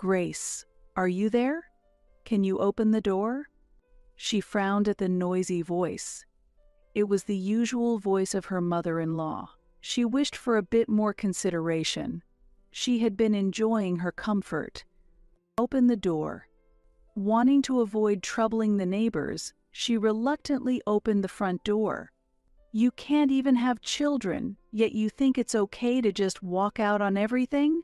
Grace, are you there? Can you open the door? She frowned at the noisy voice. It was the usual voice of her mother-in-law. She wished for a bit more consideration. She had been enjoying her comfort. Open the door. Wanting to avoid troubling the neighbors, she reluctantly opened the front door. You can't even have children, yet you think it's okay to just walk out on everything?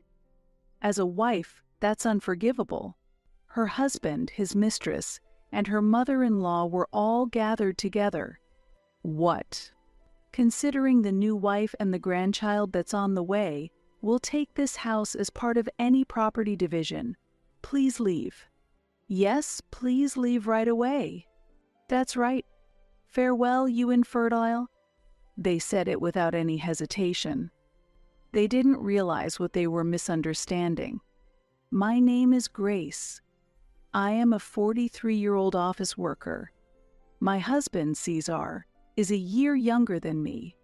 As a wife, that's unforgivable. Her husband, his mistress, and her mother-in-law were all gathered together. What? Considering the new wife and the grandchild that's on the way, we'll take this house as part of any property division. Please leave. Yes, please leave right away. That's right. Farewell, you infertile. They said it without any hesitation. They didn't realize what they were misunderstanding. My name is Grace. I am a 43-year-old office worker. My husband, Cesar, is a year younger than me.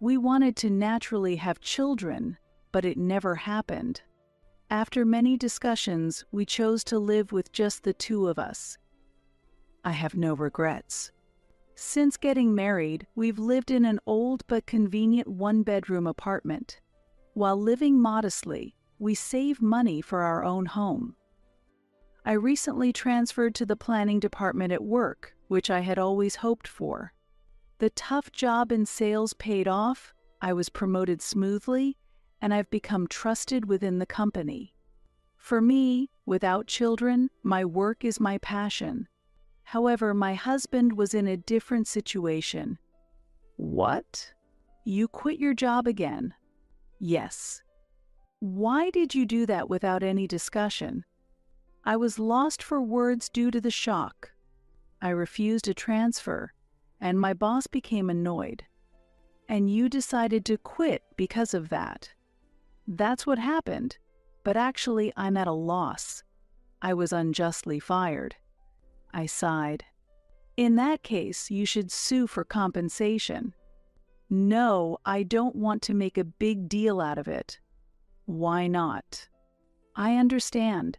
We wanted to naturally have children, but it never happened. After many discussions, we chose to live with just the two of us. I have no regrets. Since getting married, we've lived in an old but convenient one-bedroom apartment. While living modestly, we save money for our own home. I recently transferred to the planning department at work, which I had always hoped for. The tough job in sales paid off, I was promoted smoothly, and I've become trusted within the company. For me, without children, my work is my passion. However, my husband was in a different situation. What? You quit your job again? Yes. Why did you do that without any discussion? I was lost for words due to the shock. I refused a transfer, and my boss became annoyed. And you decided to quit because of that. That's what happened, but actually I'm at a loss. I was unjustly fired. I sighed. In that case, you should sue for compensation. No, I don't want to make a big deal out of it. Why not? I understand.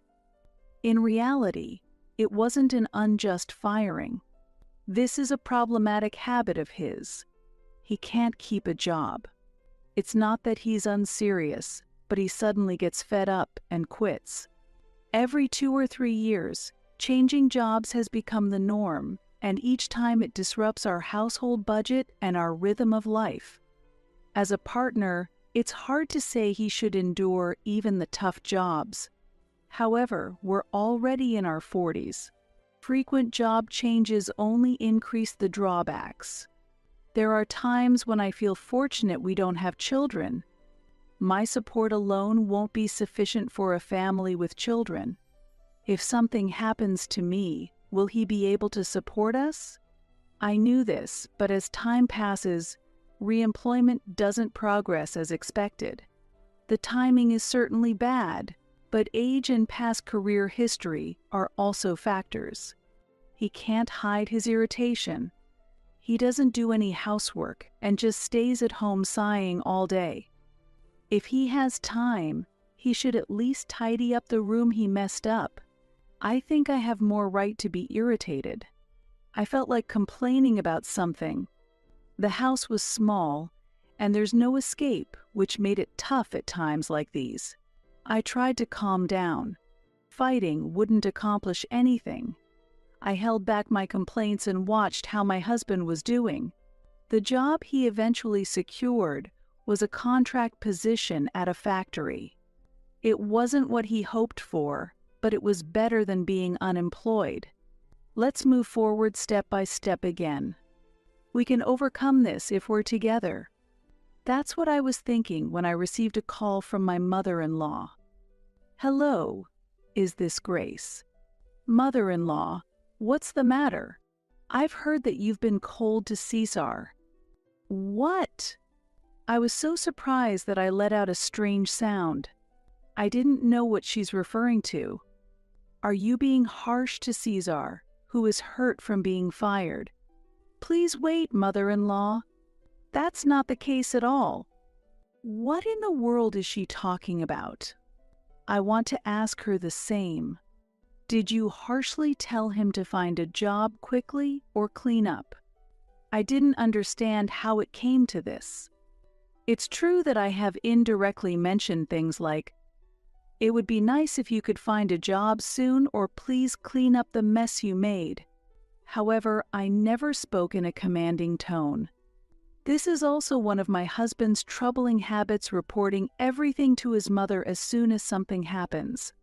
In reality, it wasn't an unjust firing. This is a problematic habit of his. He can't keep a job. It's not that he's unserious, but he suddenly gets fed up and quits. Every 2 or 3 years, changing jobs has become the norm, and each time it disrupts our household budget and our rhythm of life. As a partner, it's hard to say he should endure even the tough jobs. However, we're already in our 40s. Frequent job changes only increase the drawbacks. There are times when I feel fortunate we don't have children. My support alone won't be sufficient for a family with children. If something happens to me, will he be able to support us? I knew this, but as time passes, reemployment doesn't progress as expected. The timing is certainly bad, but age and past career history are also factors. He can't hide his irritation. He doesn't do any housework and just stays at home sighing all day. If he has time, he should at least tidy up the room he messed up. I think I have more right to be irritated. I felt like complaining about something. The house was small, and there's no escape, which made it tough at times like these. I tried to calm down. Fighting wouldn't accomplish anything. I held back my complaints and watched how my husband was doing. The job he eventually secured was a contract position at a factory. It wasn't what he hoped for, but it was better than being unemployed. Let's move forward step by step again. We can overcome this if we're together. That's what I was thinking when I received a call from my mother-in-law. Hello, is this Grace? Mother-in-law, what's the matter? I've heard that you've been cold to Cesar. What? I was so surprised that I let out a strange sound. I didn't know what she's referring to. Are you being harsh to Cesar, who is hurt from being fired? Please wait, mother-in-law. That's not the case at all. What in the world is she talking about? I want to ask her the same. Did you harshly tell him to find a job quickly or clean up? I didn't understand how it came to this. It's true that I have indirectly mentioned things like, "It would be nice if you could find a job soon, or please clean up the mess you made." However, I never spoke in a commanding tone. This is also one of my husband's troubling habits, reporting everything to his mother as soon as something happens.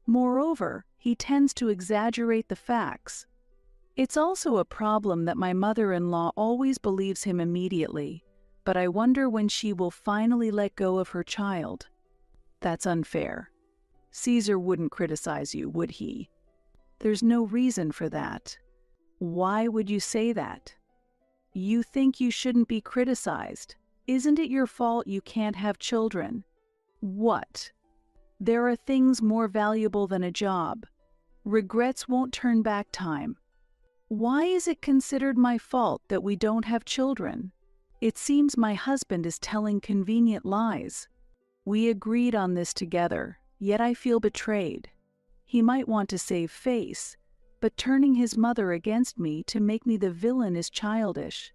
Moreover, he tends to exaggerate the facts. It's also a problem that my mother-in-law always believes him immediately, but I wonder when she will finally let go of her child. That's unfair. Caesar wouldn't criticize you, would he? There's no reason for that. Why would you say that? You think you shouldn't be criticized. Isn't it your fault you can't have children? What? There are things more valuable than a job. Regrets won't turn back time. Why is it considered my fault that we don't have children? It seems my husband is telling convenient lies. We agreed on this together, yet I feel betrayed. He might want to save face, but turning his mother against me to make me the villain is childish.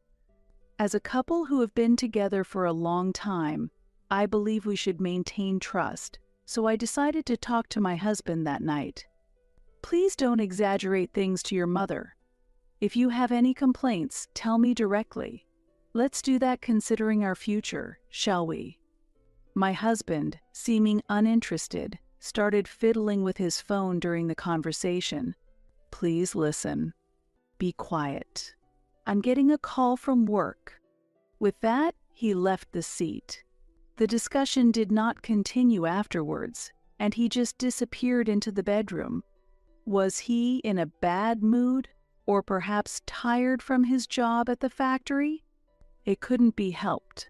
As a couple who have been together for a long time, I believe we should maintain trust, so I decided to talk to my husband that night. Please don't exaggerate things to your mother. If you have any complaints, tell me directly. Let's do that considering our future, shall we? My husband, seeming uninterested, started fiddling with his phone during the conversation. Please listen. Be quiet. I'm getting a call from work. With that, he left the seat. The discussion did not continue afterwards, and he just disappeared into the bedroom. Was he in a bad mood, or perhaps tired from his job at the factory? It couldn't be helped.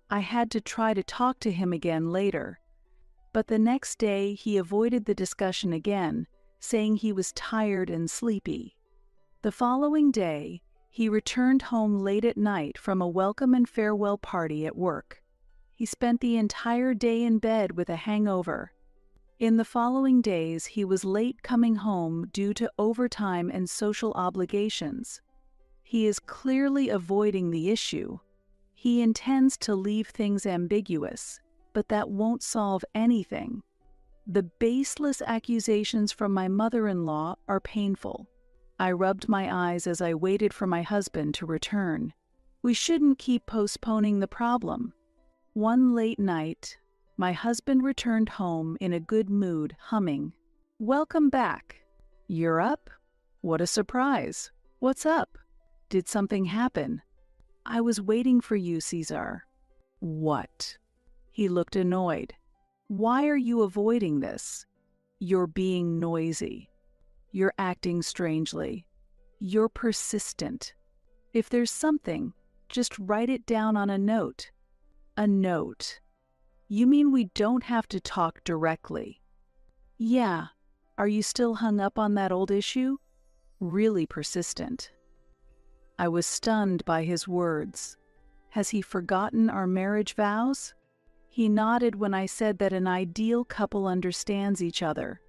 I had to try to talk to him again later, but the next day he avoided the discussion again, saying he was tired and sleepy. The following day, he returned home late at night from a welcome and farewell party at work. He spent the entire day in bed with a hangover. In the following days, he was late coming home due to overtime and social obligations. He is clearly avoiding the issue. He intends to leave things ambiguous, but that won't solve anything. The baseless accusations from my mother-in-law are painful. I rubbed my eyes as I waited for my husband to return. We shouldn't keep postponing the problem. One late night, my husband returned home in a good mood, humming, "Welcome back. You're up? What a surprise. What's up? Did something happen? I was waiting for you, Caesar." "What?" He looked annoyed. "Why are you avoiding this? You're being noisy. You're acting strangely. You're persistent. If there's something, just write it down on a note." "A note? You mean we don't have to talk directly?" "Yeah. Are you still hung up on that old issue?" Really persistent. I was stunned by his words. Has he forgotten our marriage vows? He nodded when I said that an ideal couple understands each other.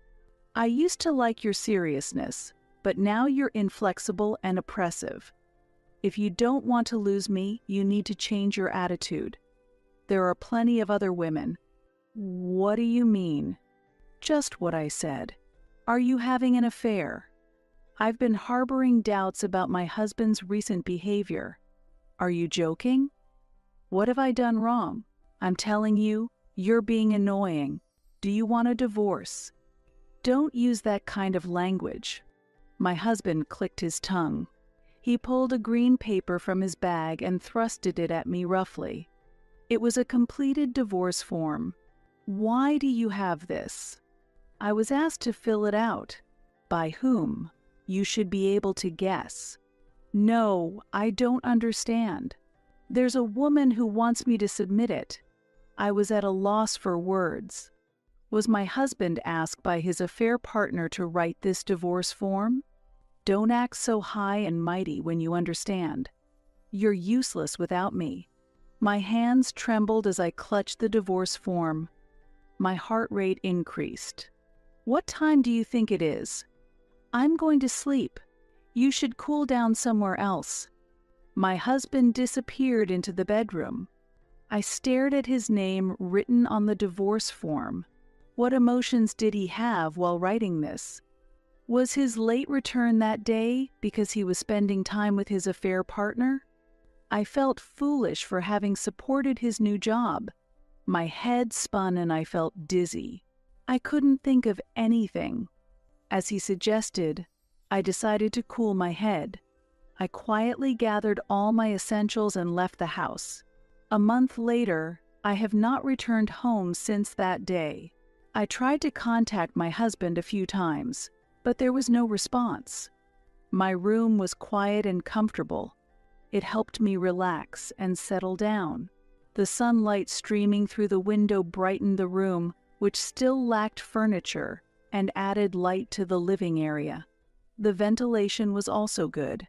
"I used to like your seriousness, but now you're inflexible and oppressive. If you don't want to lose me, you need to change your attitude. There are plenty of other women." "What do you mean?" "Just what I said. Are you having an affair? I've been harboring doubts about my husband's recent behavior. Are you joking? What have I done wrong? I'm telling you, you're being annoying. Do you want a divorce?" "Don't use that kind of language." My husband clicked his tongue. He pulled a green paper from his bag and thrusted it at me roughly. It was a completed divorce form. "Why do you have this?" "I was asked to fill it out." "By whom?" "You should be able to guess." "No, I don't understand." "There's a woman who wants me to submit it." I was at a loss for words. Was my husband asked by his affair partner to write this divorce form? Don't act so high and mighty when you understand. You're useless without me. My hands trembled as I clutched the divorce form. My heart rate increased. What time do you think it is? I'm going to sleep. You should cool down somewhere else. My husband disappeared into the bedroom. I stared at his name written on the divorce form. What emotions did he have while writing this? Was his late return that day because he was spending time with his affair partner? I felt foolish for having supported his new job. My head spun and I felt dizzy. I couldn't think of anything. As he suggested, I decided to cool my head. I quietly gathered all my essentials and left the house. A month later, I have not returned home since that day. I tried to contact my husband a few times, but there was no response. My room was quiet and comfortable. It helped me relax and settle down. The sunlight streaming through the window brightened the room, which still lacked furniture, and added light to the living area. The ventilation was also good.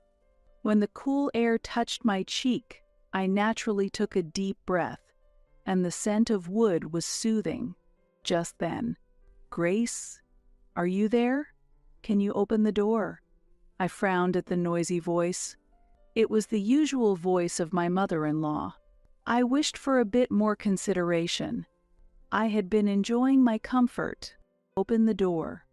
When the cool air touched my cheek, I naturally took a deep breath, and the scent of wood was soothing. Just then, "Grace, are you there? Can you open the door?" I frowned at the noisy voice. It was the usual voice of my mother-in-law. I wished for a bit more consideration. I had been enjoying my comfort. Open the door.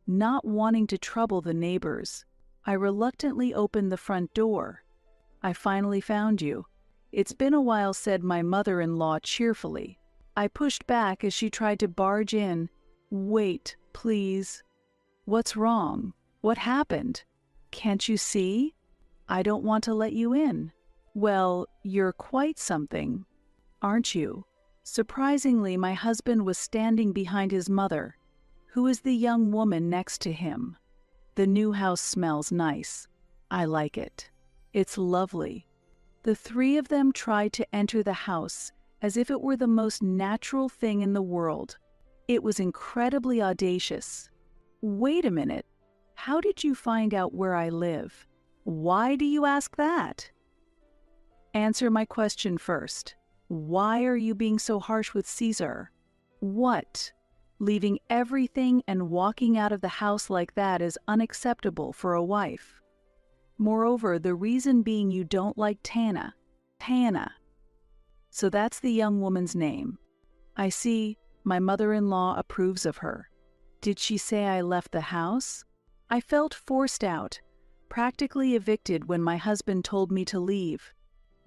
Not wanting to trouble the neighbors, I reluctantly opened the front door. "I finally found you. It's been a while," said my mother-in-law cheerfully. I pushed back as she tried to barge in. "Wait, please." "What's wrong? What happened? Can't you see? I don't want to let you in." "Well, you're quite something, aren't you?" Surprisingly, my husband was standing behind his mother, who is the young woman next to him. "The new house smells nice. I like it. It's lovely." The three of them tried to enter the house as if it were the most natural thing in the world. It was incredibly audacious. "Wait a minute. How did you find out where I live?" "Why do you ask that?" "Answer my question first. Why are you being so harsh with Caesar?" "What? Leaving everything and walking out of the house like that is unacceptable for a wife. Moreover, the reason being you don't like Tana." "Tana. So that's the young woman's name. I see. My mother-in-law approves of her. Did she say I left the house?" I felt forced out, practically evicted when my husband told me to leave.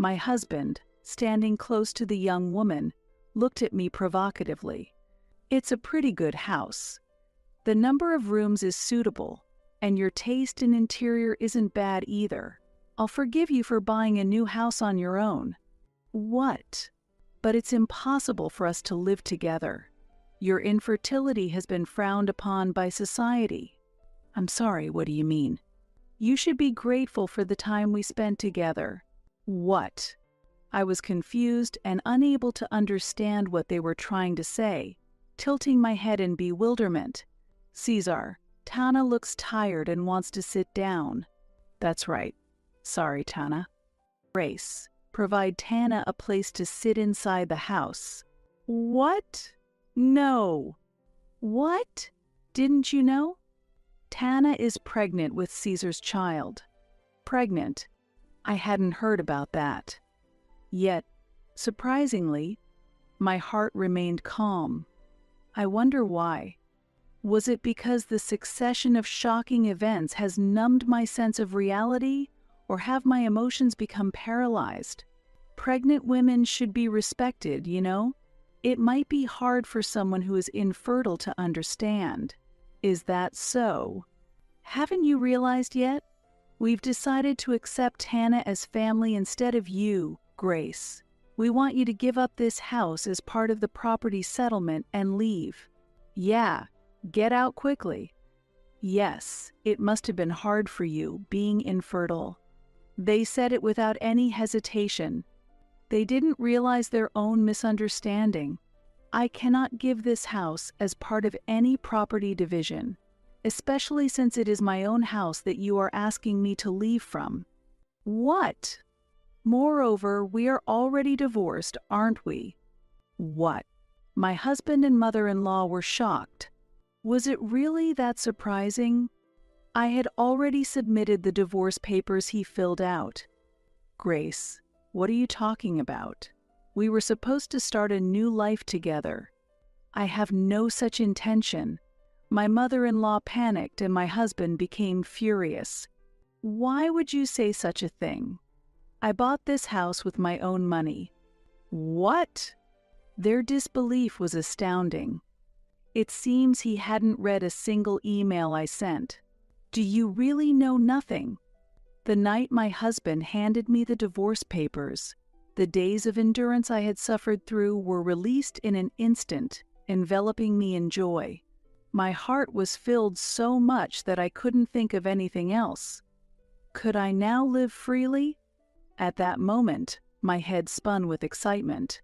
My husband, standing close to the young woman, looked at me provocatively. "It's a pretty good house. The number of rooms is suitable, and your taste in interior isn't bad either. I'll forgive you for buying a new house on your own." "What?" "But it's impossible for us to live together. Your infertility has been frowned upon by society." "I'm sorry, what do you mean?" "You should be grateful for the time we spent together." "What?" I was confused and unable to understand what they were trying to say, tilting my head in bewilderment. "Caesar, Tana looks tired and wants to sit down." "That's right. Sorry, Tana." "Grace, provide Tana a place to sit inside the house." "What? No." "What? Didn't you know? Tana is pregnant with Caesar's child." "Pregnant? I hadn't heard about that." Yet, surprisingly, my heart remained calm. I wonder why. Was it because the succession of shocking events has numbed my sense of reality, or have my emotions become paralyzed? Pregnant women should be respected, you know? It might be hard for someone who is infertile to understand. Is that so? Haven't you realized yet? We've decided to accept Hannah as family instead of you, Grace. We want you to give up this house as part of the property settlement and leave. Yeah, get out quickly. Yes, it must have been hard for you, being infertile. They said it without any hesitation. They didn't realize their own misunderstanding. I cannot give this house as part of any property division, especially since it is my own house that you are asking me to leave from. What? Moreover, we are already divorced, aren't we? What? My husband and mother-in-law were shocked. Was it really that surprising? I had already submitted the divorce papers he filled out. Grace, what are you talking about? We were supposed to start a new life together. I have no such intention. My mother-in-law panicked and my husband became furious. Why would you say such a thing? I bought this house with my own money. What? Their disbelief was astounding. It seems he hadn't read a single email I sent. Do you really know nothing? The night my husband handed me the divorce papers, the days of endurance I had suffered through were released in an instant, enveloping me in joy. My heart was filled so much that I couldn't think of anything else. Could I now live freely? At that moment, my head spun with excitement.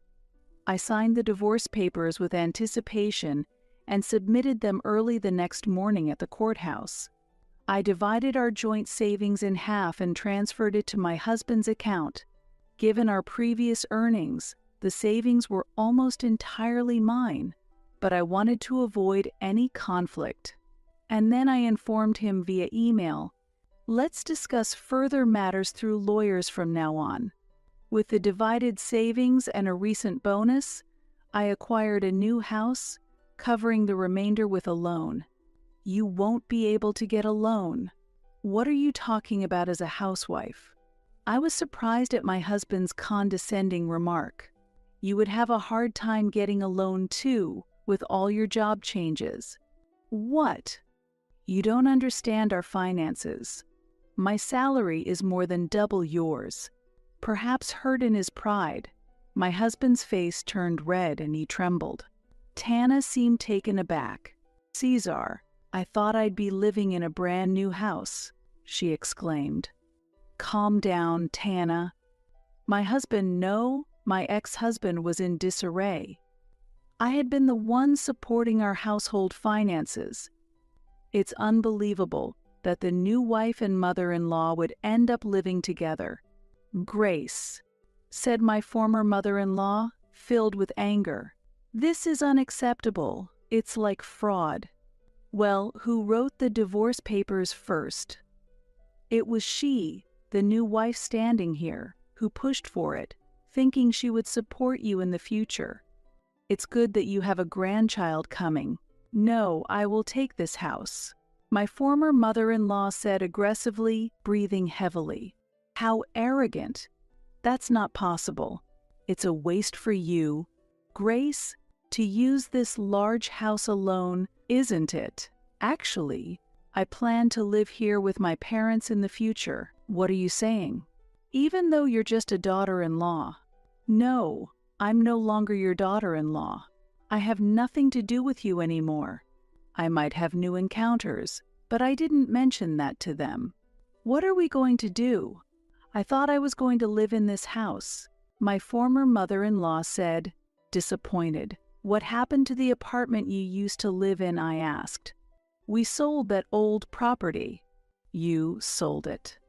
I signed the divorce papers with anticipation and submitted them early the next morning at the courthouse. I divided our joint savings in half and transferred it to my husband's account. Given our previous earnings, the savings were almost entirely mine, but I wanted to avoid any conflict. And then I informed him via email, let's discuss further matters through lawyers from now on. With the divided savings and a recent bonus, I acquired a new house, covering the remainder with a loan. You won't be able to get a loan. What are you talking about as a housewife? I was surprised at my husband's condescending remark. You would have a hard time getting a loan too, with all your job changes. What? You don't understand our finances. My salary is more than double yours. Perhaps hurt in his pride, my husband's face turned red and he trembled. Tana seemed taken aback. Caesar, I thought I'd be living in a brand new house, she exclaimed. Calm down, Tana. My ex-husband was in disarray. I had been the one supporting our household finances. It's unbelievable that the new wife and mother-in-law would end up living together. Grace, said my former mother-in-law, filled with anger. This is unacceptable. It's like fraud. Well, who wrote the divorce papers first? It was she, the new wife standing here, who pushed for it, thinking she would support you in the future. It's good that you have a grandchild coming. No, I will take this house, my former mother-in-law said aggressively, breathing heavily. How arrogant. That's not possible. It's a waste for you, Grace, to use this large house alone, isn't it? Actually, I plan to live here with my parents in the future. What are you saying? Even though you're just a daughter-in-law. No, I'm no longer your daughter-in-law. I have nothing to do with you anymore. I might have new encounters, but I didn't mention that to them. What are we going to do? I thought I was going to live in this house, my former mother-in-law said, disappointed. What happened to the apartment you used to live in? I asked. We sold that old property. You sold it.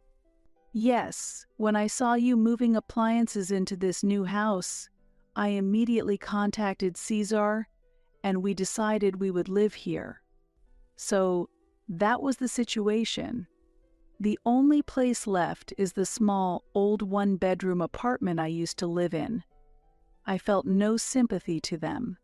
Yes, when I saw you moving appliances into this new house, I immediately contacted Caesar, and we decided we would live here. So that was the situation. The only place left is the small, old one-bedroom apartment I used to live in. I felt no sympathy to them.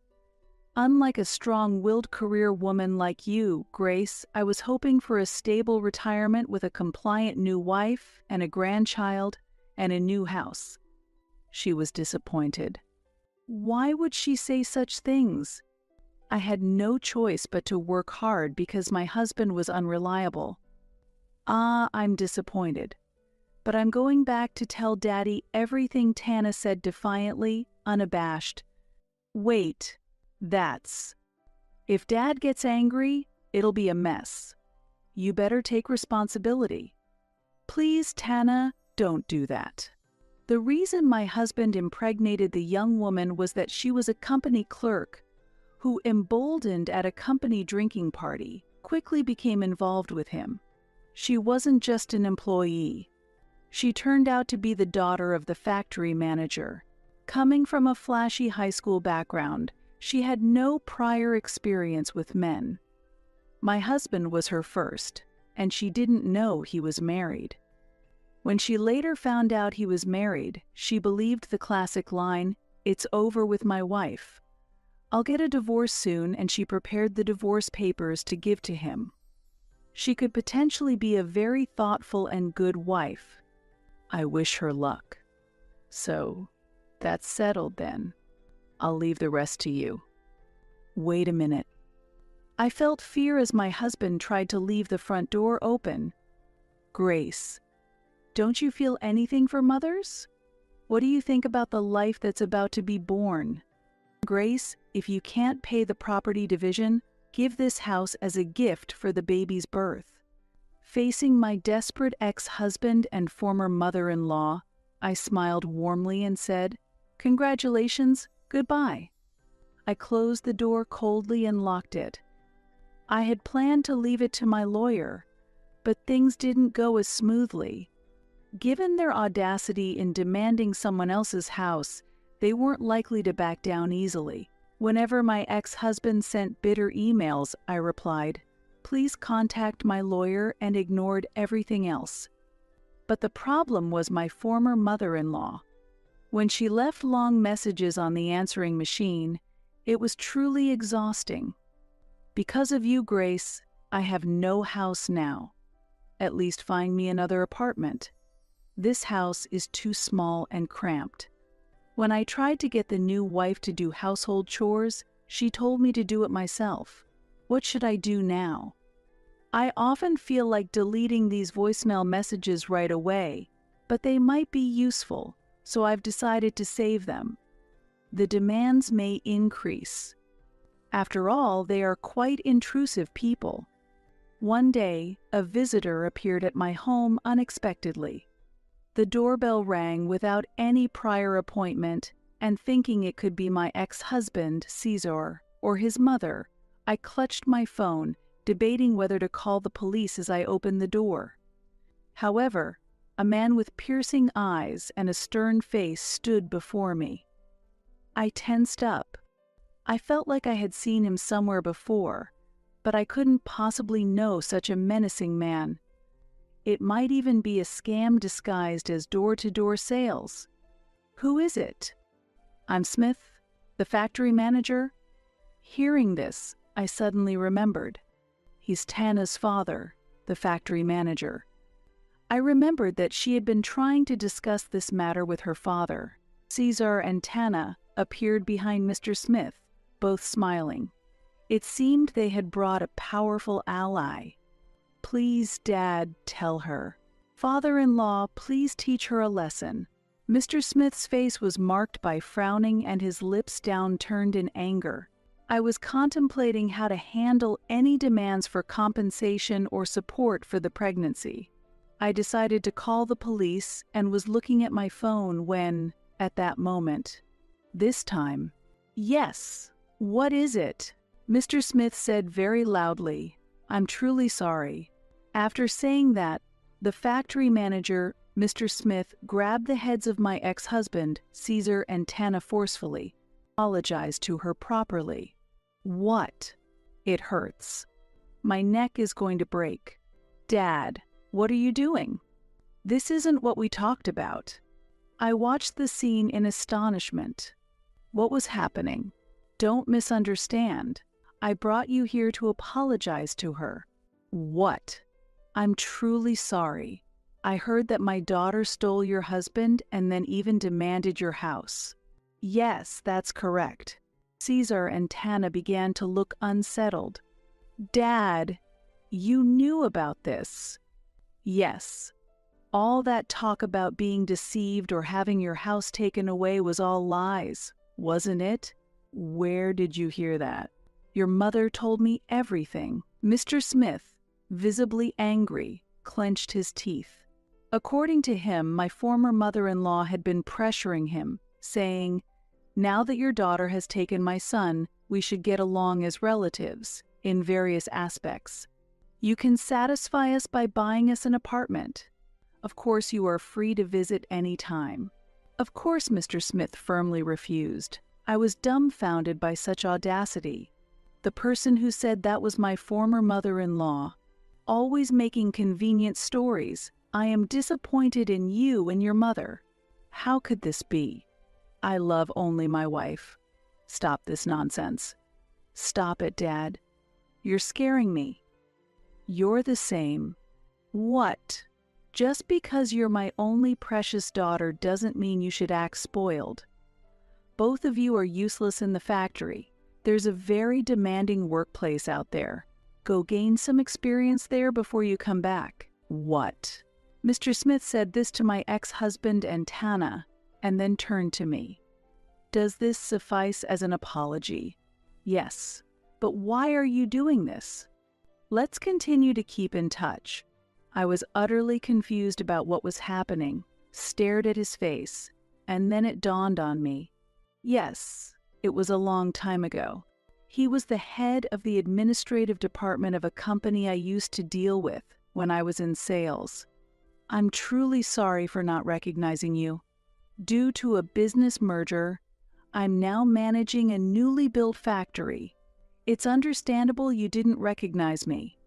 Unlike a strong-willed career woman like you, Grace, I was hoping for a stable retirement with a compliant new wife and a grandchild and a new house. She was disappointed. Why would she say such things? I had no choice but to work hard because my husband was unreliable. I'm disappointed. But I'm going back to tell Daddy everything, Tana said defiantly, unabashed. Wait, if Dad gets angry, it'll be a mess. You better take responsibility. Please, Tana, don't do that. The reason my husband impregnated the young woman was that she was a company clerk who, emboldened at a company drinking party, quickly became involved with him. She wasn't just an employee. She turned out to be the daughter of the factory manager. Coming from a flashy high school background, She had no prior experience with men. My husband was her first, and she didn't know he was married. When she later found out he was married, she believed the classic line, "It's over with my wife. I'll get a divorce soon," and she prepared the divorce papers to give to him. She could potentially be a very thoughtful and good wife. I wish her luck. So, that's settled then. I'll leave the rest to you. Wait a minute. I felt fear as my husband tried to leave the front door open. Grace, don't you feel anything for mothers? What do you think about the life that's about to be born? Grace, if you can't pay the property division, give this house as a gift for the baby's birth. Facing my desperate ex-husband and former mother-in-law, I smiled warmly and said, "Congratulations, goodbye." I closed the door coldly and locked it. I had planned to leave it to my lawyer, but things didn't go as smoothly. Given their audacity in demanding someone else's house, they weren't likely to back down easily. Whenever my ex-husband sent bitter emails, I replied, "Please contact my lawyer," and ignored everything else. But the problem was my former mother-in-law. When she left long messages on the answering machine, it was truly exhausting. "Because of you, Grace, I have no house now. At least find me another apartment. This house is too small and cramped." When I tried to get the new wife to do household chores, she told me to do it myself. What should I do now? I often feel like deleting these voicemail messages right away, but they might be useful, so I've decided to save them. The demands may increase. After all, they are quite intrusive people. One day, a visitor appeared at my home unexpectedly. The doorbell rang without any prior appointment, and thinking it could be my ex-husband, Caesar, or his mother, I clutched my phone, debating whether to call the police as I opened the door. However, a man with piercing eyes and a stern face stood before me. I tensed up. I felt like I had seen him somewhere before, but I couldn't possibly know such a menacing man. It might even be a scam disguised as door-to-door sales. "Who is it?" "I'm Smith, the factory manager." Hearing this, I suddenly remembered. He's Tana's father, the factory manager. I remembered that she had been trying to discuss this matter with her father. Caesar and Tana appeared behind Mr. Smith, both smiling. It seemed they had brought a powerful ally. "Please, Dad, tell her. Father-in-law, please teach her a lesson." Mr. Smith's face was marked by frowning and his lips downturned in anger. I was contemplating how to handle any demands for compensation or support for the pregnancy. I decided to call the police and was looking at my phone when, at that moment, this time, "Yes, what is it?" Mr. Smith said very loudly, "I'm truly sorry." After saying that, the factory manager, Mr. Smith, grabbed the heads of my ex-husband, Caesar, and Tana forcefully, apologized to her properly. "What?" "It hurts. My neck is going to break." "Dad, what are you doing? This isn't what we talked about." I watched the scene in astonishment. What was happening? Don't misunderstand. I brought you here to apologize to her. What? "I'm truly sorry. I heard that my daughter stole your husband and then even demanded your house." "Yes, that's correct." Caesar and Tana began to look unsettled. "Dad, you knew about this." "Yes. All that talk about being deceived or having your house taken away was all lies, wasn't it?" "Where did you hear that?" "Your mother told me everything." Mr. Smith, visibly angry, clenched his teeth. According to him, my former mother-in-law had been pressuring him, saying, "Now that your daughter has taken my son, we should get along as relatives, in various aspects. You can satisfy us by buying us an apartment. Of course, you are free to visit any time." Of course, Mr. Smith firmly refused. I was dumbfounded by such audacity. The person who said that was my former mother-in-law, always making convenient stories. I am disappointed in you and your mother. How could this be? I love only my wife. Stop this nonsense. Stop it, Dad. You're scaring me. You're the same. What? Just because you're my only precious daughter doesn't mean you should act spoiled. Both of you are useless in the factory. There's a very demanding workplace out there. Go gain some experience there before you come back. What? Mr. Smith said this to my ex-husband and Tana, and then turned to me. Does this suffice as an apology? Yes. But why are you doing this? Let's continue to keep in touch. I was utterly confused about what was happening, stared at his face, and then it dawned on me. Yes, it was a long time ago. He was the head of the administrative department of a company I used to deal with when I was in sales. I'm truly sorry for not recognizing you. Due to a business merger, I'm now managing a newly built factory. It's understandable you didn't recognize me.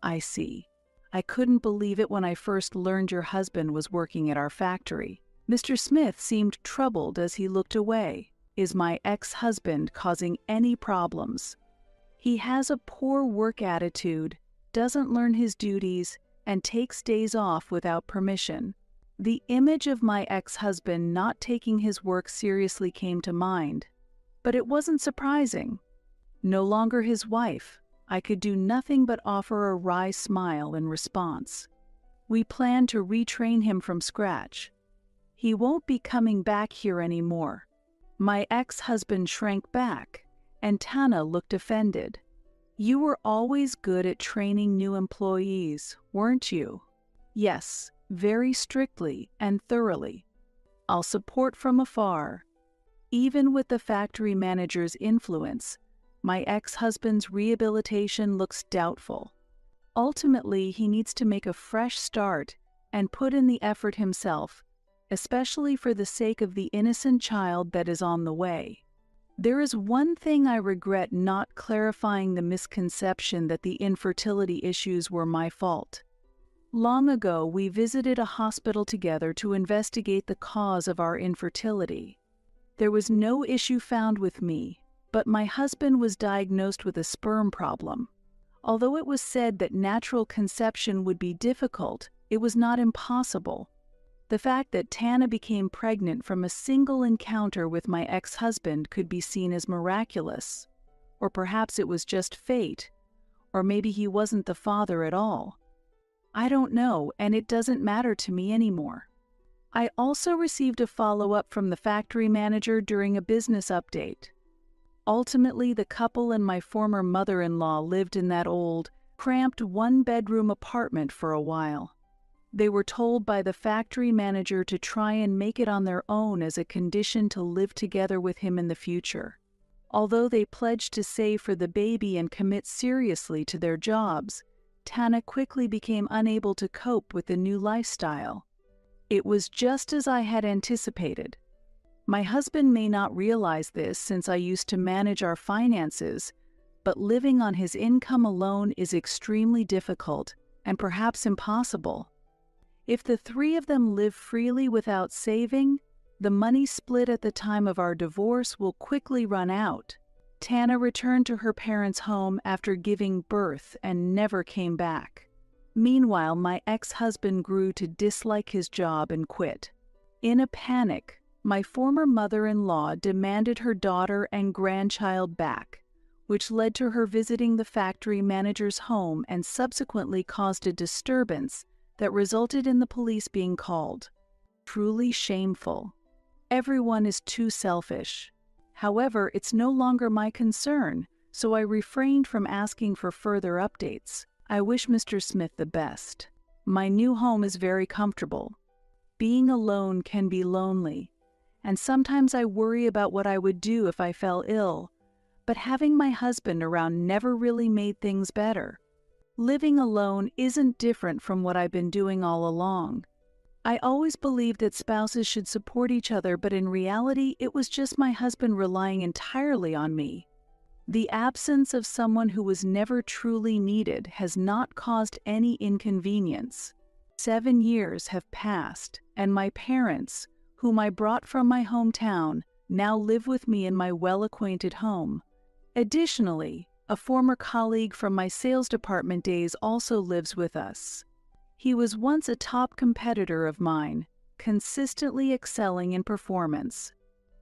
I see. I couldn't believe it when I first learned your husband was working at our factory. Mr. Smith seemed troubled as he looked away. Is my ex-husband causing any problems? He has a poor work attitude, doesn't learn his duties, and takes days off without permission. The image of my ex-husband not taking his work seriously came to mind, but it wasn't surprising. No longer his wife, I could do nothing but offer a wry smile in response. We plan to retrain him from scratch. He won't be coming back here anymore. My ex-husband shrank back, and Tana looked offended. You were always good at training new employees, weren't you? Yes, very strictly and thoroughly. I'll support from afar. Even with the factory manager's influence, my ex-husband's rehabilitation looks doubtful. Ultimately, he needs to make a fresh start and put in the effort himself, especially for the sake of the innocent child that is on the way. There is one thing I regret not clarifying: the misconception that the infertility issues were my fault. Long ago, we visited a hospital together to investigate the cause of our infertility. There was no issue found with me, but my husband was diagnosed with a sperm problem. Although it was said that natural conception would be difficult, it was not impossible. The fact that Tana became pregnant from a single encounter with my ex-husband could be seen as miraculous. Or perhaps it was just fate, or maybe he wasn't the father at all. I don't know, and it doesn't matter to me anymore. I also received a follow-up from the factory manager during a business update. Ultimately, the couple and my former mother-in-law lived in that old, cramped one-bedroom apartment for a while. They were told by the factory manager to try and make it on their own as a condition to live together with him in the future. Although they pledged to save for the baby and commit seriously to their jobs, Tana quickly became unable to cope with the new lifestyle. It was just as I had anticipated. My husband may not realize this since I used to manage our finances, but living on his income alone is extremely difficult and perhaps impossible. If the three of them live freely without saving, the money split at the time of our divorce will quickly run out. Tana returned to her parents' home after giving birth and never came back. Meanwhile, my ex-husband grew to dislike his job and quit. In a panic, my former mother-in-law demanded her daughter and grandchild back, which led to her visiting the factory manager's home and subsequently caused a disturbance that resulted in the police being called. Truly shameful. Everyone is too selfish. However, it's no longer my concern, so I refrained from asking for further updates. I wish Mr. Smith the best. My new home is very comfortable. Being alone can be lonely, and sometimes I worry about what I would do if I fell ill, but having my husband around never really made things better. Living alone isn't different from what I've been doing all along. I always believed that spouses should support each other, but in reality, it was just my husband relying entirely on me. The absence of someone who was never truly needed has not caused any inconvenience. 7 years have passed, and my parents, whom I brought from my hometown, now live with me in my well-acquainted home. Additionally, a former colleague from my sales department days also lives with us. He was once a top competitor of mine, consistently excelling in performance.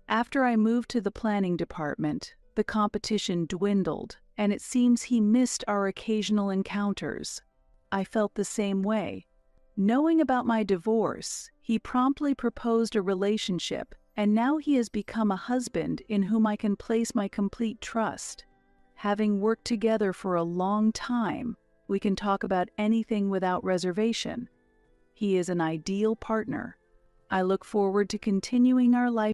After I moved to the planning department, the competition dwindled, and it seems he missed our occasional encounters. I felt the same way. Knowing about my divorce, he promptly proposed a relationship, and now he has become a husband in whom I can place my complete trust. Having worked together for a long time, we can talk about anything without reservation. He is an ideal partner. I look forward to continuing our life